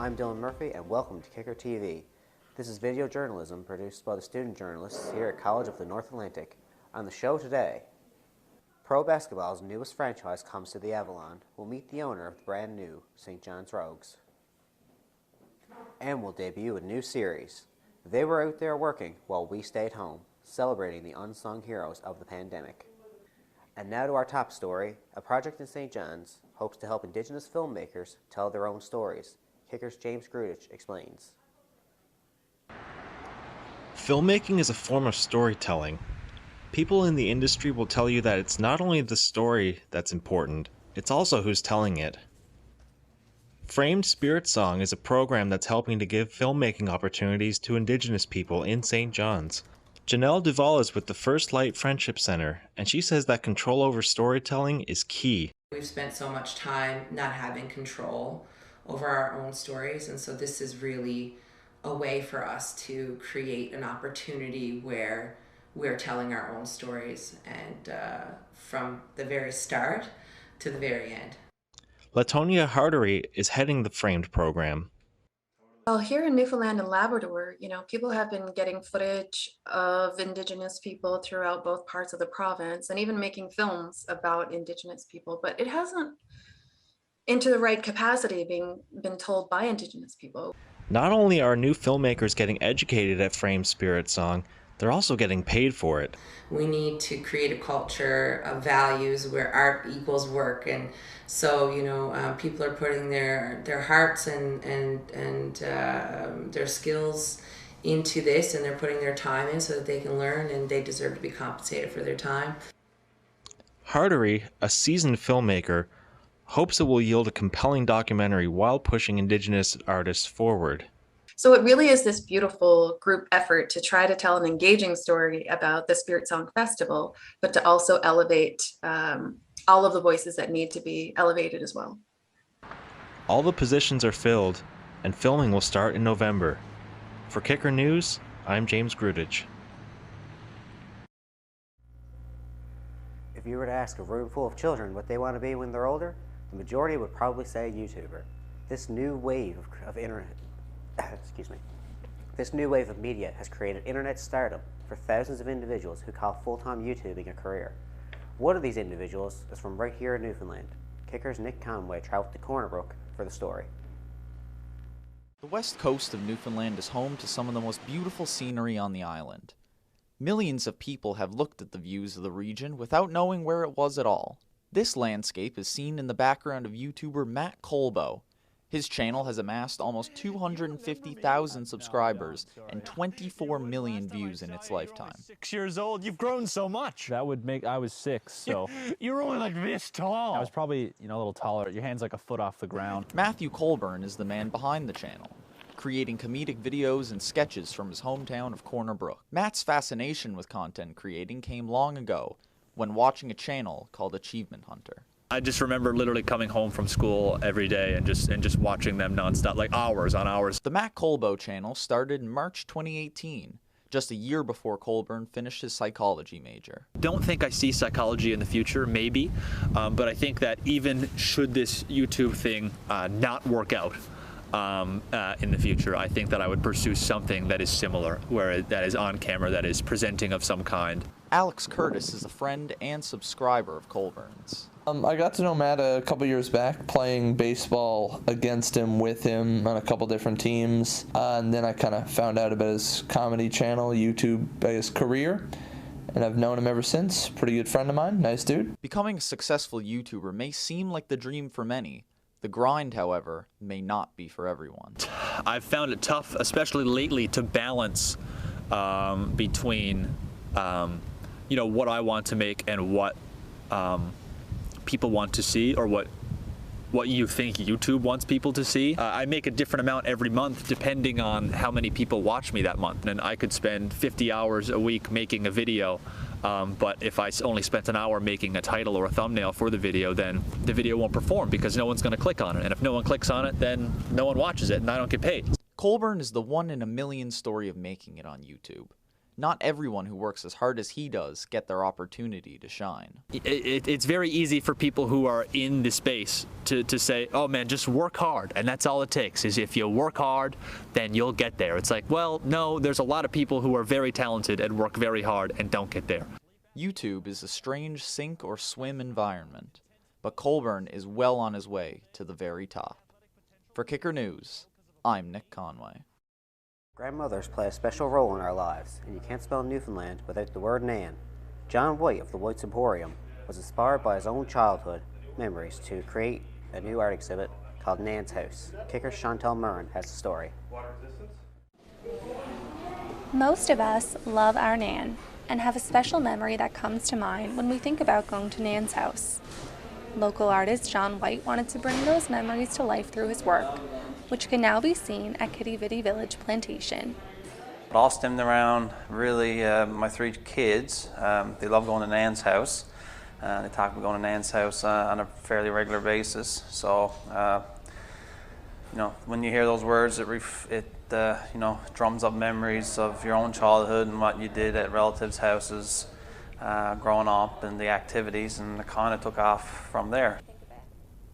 I'm Dylan Murphy and welcome to Kicker TV. This is video journalism produced by the student journalists here at College of the North Atlantic. On the show today, pro basketball's newest franchise comes to the Avalon. We'll meet the owner of the brand new St. John's Rogues. And we'll debut a new series. They were out there working while we stayed home, celebrating the unsung heroes of the pandemic. And now to our top story. A project in St. John's hopes to help Indigenous filmmakers tell their own stories. Kicker's James Grudich explains. Filmmaking is a form of storytelling. People in the industry will tell you that it's not only the story that's important, it's also who's telling it. Framed Spirit Song is a program that's helping to give filmmaking opportunities to Indigenous people in St. John's. Janelle Duval is with the First Light Friendship Center, and she says that control over storytelling is key. We've spent so much time not having control over our own stories, and so this is really a way for us to create an opportunity where we're telling our own stories, and from the very start to the very end. Latonia Hardery is heading the Framed program. Well, here in Newfoundland and Labrador, people have been getting footage of Indigenous people throughout both parts of the province and even making films about Indigenous people, but it hasn't into the right capacity been told by Indigenous people. Not only are new filmmakers getting educated at Framed Spirit Song, they're also getting paid for it. We need to create a culture of values where art equals work, and so people are putting their hearts and their skills into this, and they're putting their time in so that they can learn, and they deserve to be compensated for their time. Hardery, a seasoned filmmaker, hopes it will yield a compelling documentary while pushing Indigenous artists forward. So it really is this beautiful group effort to try to tell an engaging story about the Spirit Song Festival, but to also elevate all of the voices that need to be elevated as well. All the positions are filled, and filming will start in November. For Kicker News, I'm James Grudich. If you were to ask a room full of children what they want to be when they're older, the majority would probably say YouTuber. This new wave of internet This new wave of media has created internet stardom for thousands of individuals who call full-time YouTubing a career. One of these individuals is from right here in Newfoundland. Kicker's Nick Conway traveled to Corner Brook for the story. The west coast of Newfoundland is home to some of the most beautiful scenery on the island. Millions of people have looked at the views of the region without knowing where it was at all. This landscape is seen in the background of YouTuber Matt Colbo. His channel has amassed almost 250,000 subscribers and 24 million views in its lifetime. 6 years old, you've grown so much. That would make, I was 6, so. You're only like this tall. I was probably, a little taller. Your hand's like a foot off the ground. Matthew Colburn is the man behind the channel, creating comedic videos and sketches from his hometown of Corner Brook. Matt's fascination with content creating came long ago when watching a channel called Achievement Hunter. I just remember literally coming home from school every day and just watching them nonstop, like hours on hours. The Matt Colbo channel started in March 2018, just a year before Colburn finished his psychology major. Don't think I see psychology in the future, maybe, but I think that even should this YouTube thing not work out in the future, I think that I would pursue something that is similar, that is on camera, that is presenting of some kind. Alex Curtis is a friend and subscriber of Colburn's. I got to know Matt a couple years back, playing baseball against him, with him on a couple different teams, and then I kind of found out about his comedy channel, YouTube, his career, and I've known him ever since. Pretty good friend of mine, nice dude. Becoming a successful YouTuber may seem like the dream for many. The grind, however, may not be for everyone. I've found it tough, especially lately, to balance between what I want to make and what people want to see, or what you think YouTube wants people to see. I make a different amount every month depending on how many people watch me that month, and I could spend 50 hours a week making a video, but if I only spent an hour making a title or a thumbnail for the video, then the video won't perform because no one's going to click on it, and if no one clicks on it, then no one watches it and I don't get paid. Colburn is the one in a million story of making it on YouTube. Not everyone who works as hard as he does get their opportunity to shine. It's very easy for people who are in the space to say, oh man, just work hard, and that's all it takes, is if you work hard, then you'll get there. It's like, well, no, there's a lot of people who are very talented and work very hard and don't get there. YouTube is a strange sink or swim environment, but Colburn is well on his way to the very top. For Kicker News, I'm Nick Conway. Grandmothers play a special role in our lives, and you can't spell Newfoundland without the word Nan. John White of the White's Emporium was inspired by his own childhood memories to create a new art exhibit called Nans House. Kicker Chantel Murren has the story. Most of us love our Nan and have a special memory that comes to mind when we think about going to Nans House. Local artist John White wanted to bring those memories to life through his work, which can now be seen at Kitty Vitty Village Plantation. It all stemmed around really my three kids. They love going to Nans House. They talk about going to Nans House on a fairly regular basis. So, you know, when you hear those words, it you know, drums up memories of your own childhood and what you did at relatives' houses growing up and the activities, and it kind of took off from there.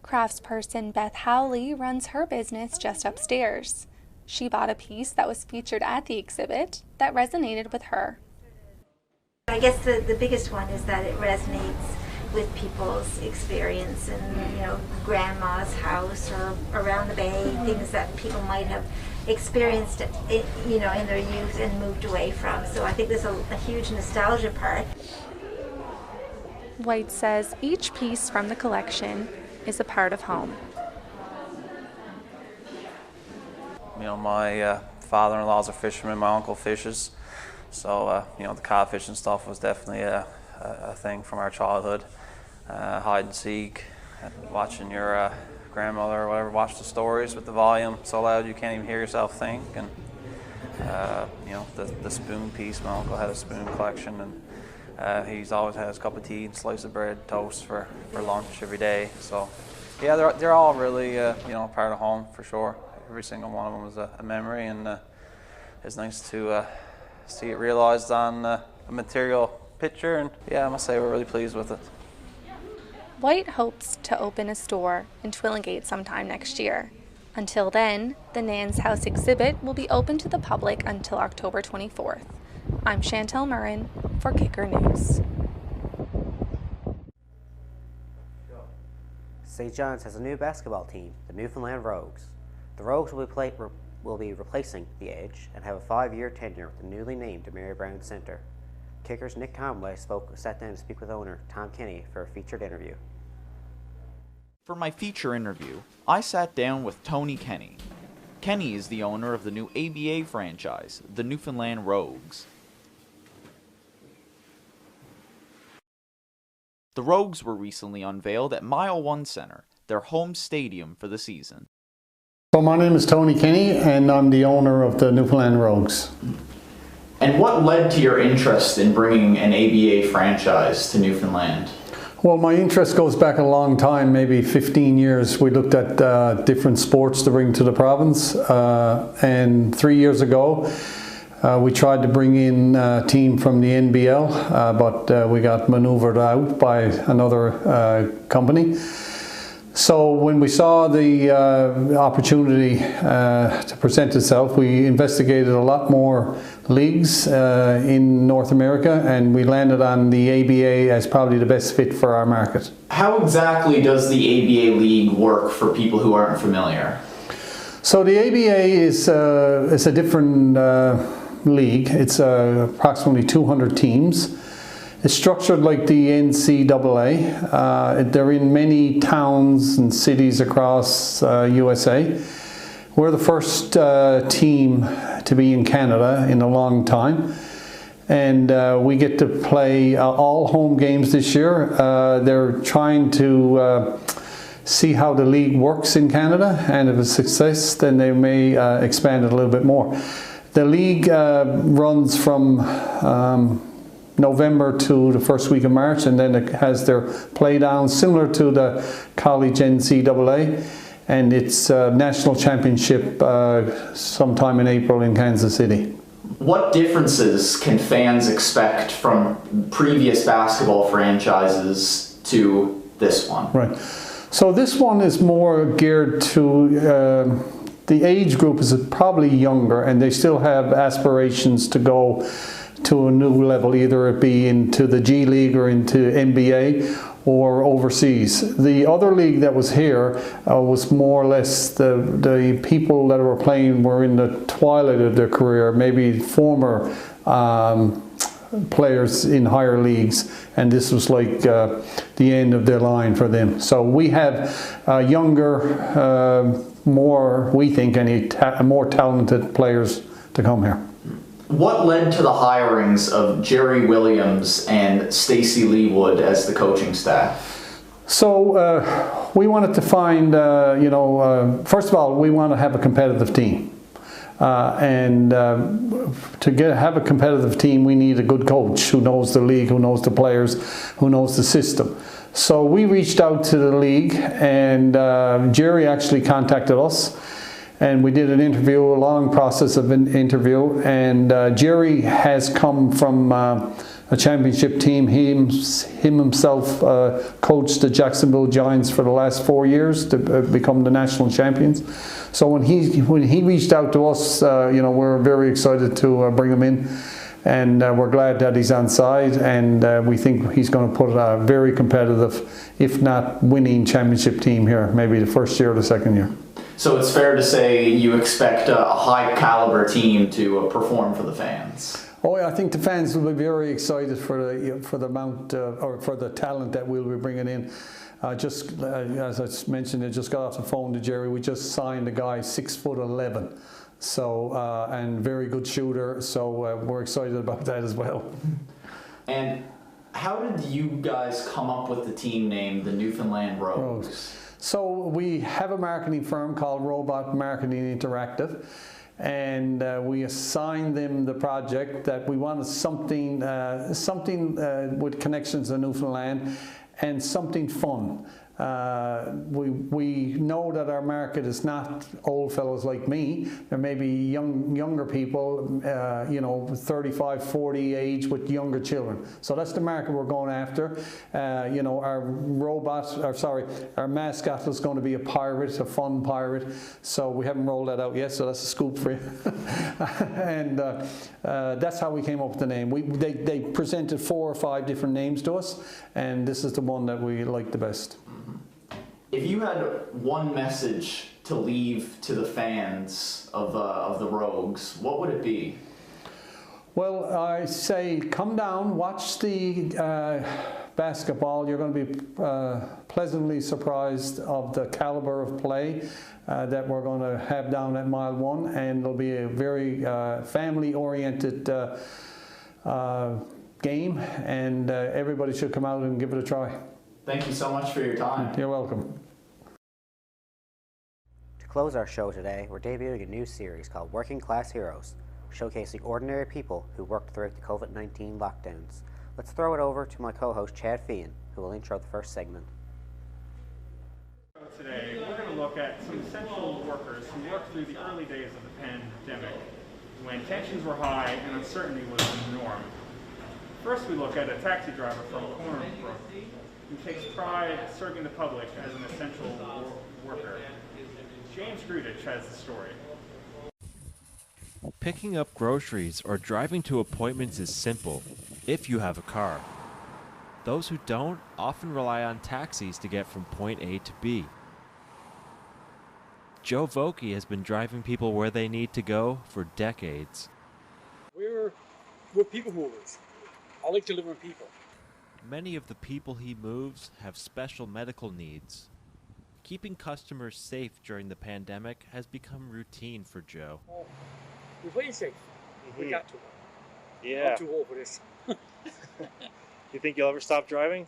Craftsperson Beth Howley runs her business just upstairs. She bought a piece that was featured at the exhibit that resonated with her. I guess the biggest one is that it resonates with people's experience in, you know, grandma's house or around the bay, things that people might have experienced, you know, in their youth and moved away from. So I think there's a huge nostalgia part. White says each piece from the collection is a part of home. You know, my father-in-law's a fisherman, my uncle fishes, so you know, the cod fishing stuff was definitely a thing from our childhood. Hide and seek, watching your grandmother or whatever watch the stories with the volume so loud you can't even hear yourself think, and you know, the spoon piece. My uncle had a spoon collection, and he's always had his cup of tea and slice of bread, toast for lunch every day. So yeah, they're all really you know, part of home for sure. Every single one of them was a memory, and it's nice to see it realized on a material picture, and yeah, I must say we're really pleased with it. White hopes to open a store in Twillingate sometime next year. Until then, the Nans House exhibit will be open to the public until October 24th. I'm Chantel Murren for Kicker News. St. John's has a new basketball team, the Newfoundland Rogues. The Rogues will be replacing the Edge and have a 5-year tenure with the newly named Mary Brown Center. Kickers Nick Conway sat down to speak with owner Tom Kenny for a featured interview. For my feature interview, I sat down with Tony Kenny. Kenny is the owner of the new ABA franchise, the Newfoundland Rogues. The Rogues were recently unveiled at Mile One Center, their home stadium for the season. So my name is Tony Kenny, and I'm the owner of the Newfoundland Rogues. And what led to your interest in bringing an ABA franchise to Newfoundland? Well, my interest goes back a long time, maybe 15 years. We looked at different sports to bring to the province, and 3 years ago we tried to bring in a team from the NBL, but we got maneuvered out by another company. So when we saw the opportunity to present itself, we investigated a lot more leagues in North America, and we landed on the ABA as probably the best fit for our market. How exactly does the ABA league work for people who aren't familiar? So the ABA is a different league. It's approximately 200 teams. It's structured like the NCAA. They're in many towns and cities across USA. We're the first team to be in Canada in a long time. And we get to play all home games this year. They're trying to see how the league works in Canada, and if it's a success, then they may expand it a little bit more. The league runs from November to the first week of March, and then it has their play down similar to the college NCAA, and it's national championship sometime in April in Kansas City. what differences can fans expect from previous basketball franchises to this one? Right. So this one is more geared to the age group is probably younger, and they still have aspirations to go to a new level, either it be into the G League or into NBA or overseas. The other league that was here was more or less the people that were playing were in the twilight of their career, maybe former players in higher leagues, and this was like the end of their line for them. So we have younger, more, we think, more talented players to come here. What led to the hirings of Jerry Williams and Stacey Leewood as the coaching staff? So we wanted to find, first of all, we want to have a competitive team. To have a competitive team, we need a good coach who knows the league, who knows the players, who knows the system. So we reached out to the league, and Jerry actually contacted us. And we did an interview, a long process of an interview, and Jerry has come from a championship team. He himself coached the Jacksonville Giants for the last 4 years to become the national champions. So when he reached out to us, we're very excited to bring him in, and we're glad that he's on side, and we think he's going to put a very competitive, if not winning, championship team here, maybe the first year or the second year. So it's fair to say you expect a high caliber team to perform for the fans. Oh, yeah, I think the fans will be very excited for the amount or for the talent that we'll be bringing in. As I mentioned, I just got off the phone to Jerry. We just signed a guy 6'11", so and very good shooter. So we're excited about that as well. And how did you guys come up with the team name, the Newfoundland Rogues? So we have a marketing firm called Robot Marketing Interactive, and we assigned them the project that we wanted something with connections to Newfoundland and something fun. We know that our market is not old fellows like me. There may be younger people, 35, 40 age with younger children. So that's the market we're going after. Our mascot is going to be a pirate, a fun pirate. So we haven't rolled that out yet, so that's a scoop for you. And that's how we came up with the name. They presented 4 or 5 different names to us, and this is the one that we like the best. If you had one message to leave to the fans of the Rogues, what would it be? Well, I say come down, watch the basketball. You're going to be pleasantly surprised of the caliber of play that we're going to have down at Mile 1, and it'll be a very family-oriented game, and everybody should come out and give it a try. Thank you so much for your time. You're welcome. To close our show today, we're debuting a new series called Working Class Heroes, showcasing ordinary people who worked throughout the COVID-19 lockdowns. Let's throw it over to my co-host Chad Feehan, who will intro the first segment. Today, we're going to look at some essential workers who worked through the early days of the pandemic, when tensions were high and uncertainty was the norm. First, we look at a taxi driver from Cornerbrook, who takes pride serving the public as an essential worker. James Grudich has the story. Picking up groceries or driving to appointments is simple, if you have a car. Those who don't often rely on taxis to get from point A to B. Joe Vokey has been driving people where they need to go for decades. We're people movers. I like delivering people. Many of the people he moves have special medical needs. Keeping customers safe during the pandemic has become routine for Joe. Oh, we're playing safe. We got to. Yeah. I'm too old for this. You think you'll ever stop driving?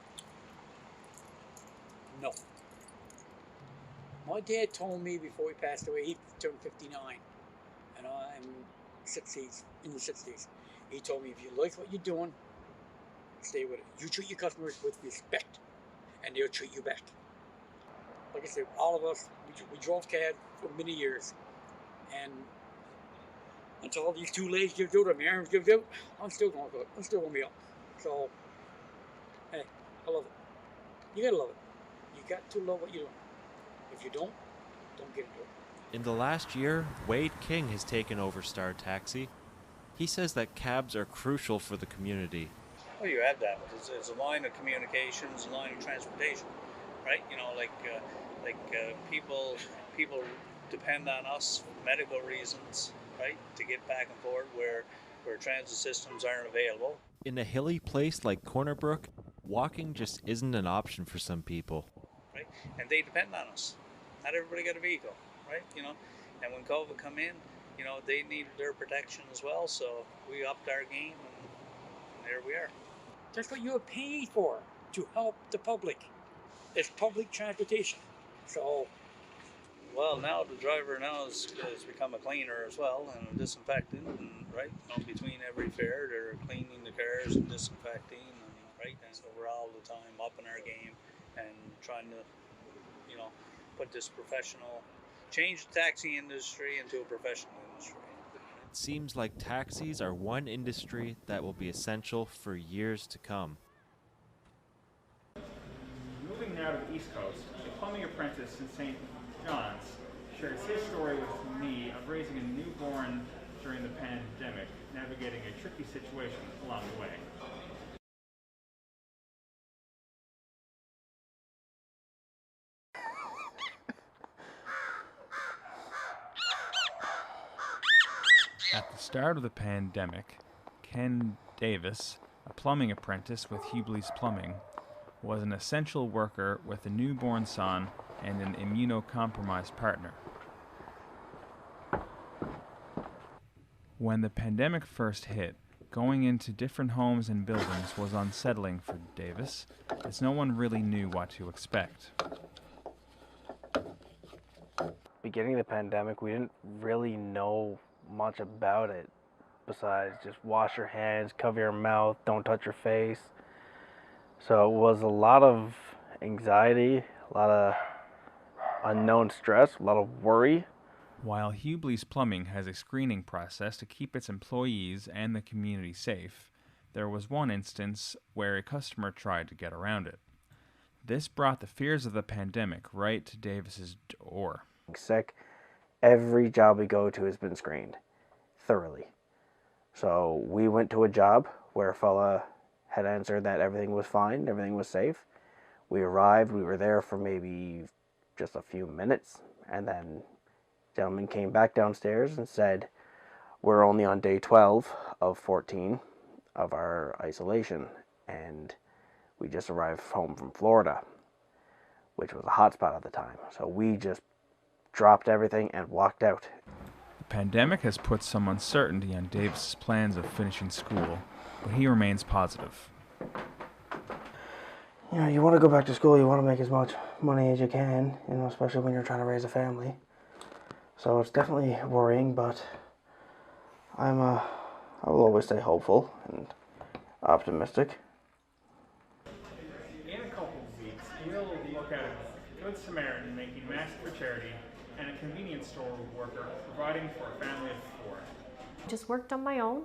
No. My dad told me before he passed away, he turned 59, and I'm in the 60s. He told me, if you like what you're doing, stay with it. You treat your customers with respect, and they'll treat you back. Like I said, all of us, we drove cab for many years, and until all these two legs give out and my arms give out, I'm still going to do it. I'm still going to be up. So, hey, I love it. You gotta love it. You got to love what you're doing. If you don't get into it. In the last year, Wade King has taken over Star Taxi. He says that cabs are crucial for the community. Well, you have that. It's a line of communications, a line of transportation, right? You know, people depend on us for medical reasons, right, to get back and forth where transit systems aren't available. In a hilly place like Corner Brook, walking just isn't an option for some people. Right, and they depend on us. Not everybody got a vehicle, right? You know, and when COVID come in, you know, they needed their protection as well, so we upped our game, and there we are. That's what you are paid for, to help the public. It's public transportation. So, well, now the driver now has become a cleaner as well and a disinfectant, and right, you know, between every fare they're cleaning the cars and disinfecting, and right, and so we're all the time upping our game and trying to, you know, put this change the taxi industry into a professional industry. It seems like taxis are one industry that will be essential for years to come. Moving now to the East Coast, a plumbing apprentice in St. John's shares his story with me of raising a newborn during the pandemic, navigating a tricky situation along the way. At the start of the pandemic, Ken Davis, a plumbing apprentice with Hubley's Plumbing, was an essential worker with a newborn son and an immunocompromised partner. When the pandemic first hit, going into different homes and buildings was unsettling for Davis, as no one really knew what to expect. Beginning of the pandemic, we didn't really know much about it besides just wash your hands, cover your mouth, don't touch your face. So it was a lot of anxiety, a lot of unknown stress, a lot of worry. While Hubley's Plumbing has a screening process to keep its employees and the community safe, there was one instance where a customer tried to get around it. This brought the fears of the pandemic right to Davis's door. Sick. Every job we go to has been screened thoroughly. So we went to a job where a fella had answered that everything was fine, everything was safe. We arrived, we were there for maybe just a few minutes, and then the gentleman came back downstairs and said, we're only on day 12 of 14 of our isolation, and we just arrived home from Florida, which was a hot spot at the time. So we just dropped everything and walked out. The pandemic has put some uncertainty on Davis's plans of finishing school, but he remains positive. You know, you want to go back to school, you want to make as much money as you can, you know, especially when you're trying to raise a family. So it's definitely worrying, but I will always stay hopeful and optimistic. In a couple of weeks, we'll look at a Good Samaritan making masks for charity and a convenience store worker providing for a family of 4. Just worked on my own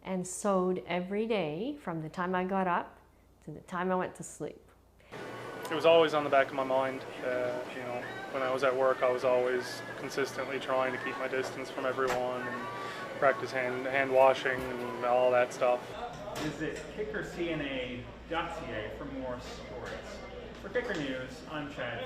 and sewed every day from the time I got up to the time I went to sleep. It was always on the back of my mind. You know, when I was at work, I was always consistently trying to keep my distance from everyone and practice hand washing and all that stuff. Visit kickercna.ca for more stories. For Kicker News, I'm Chad.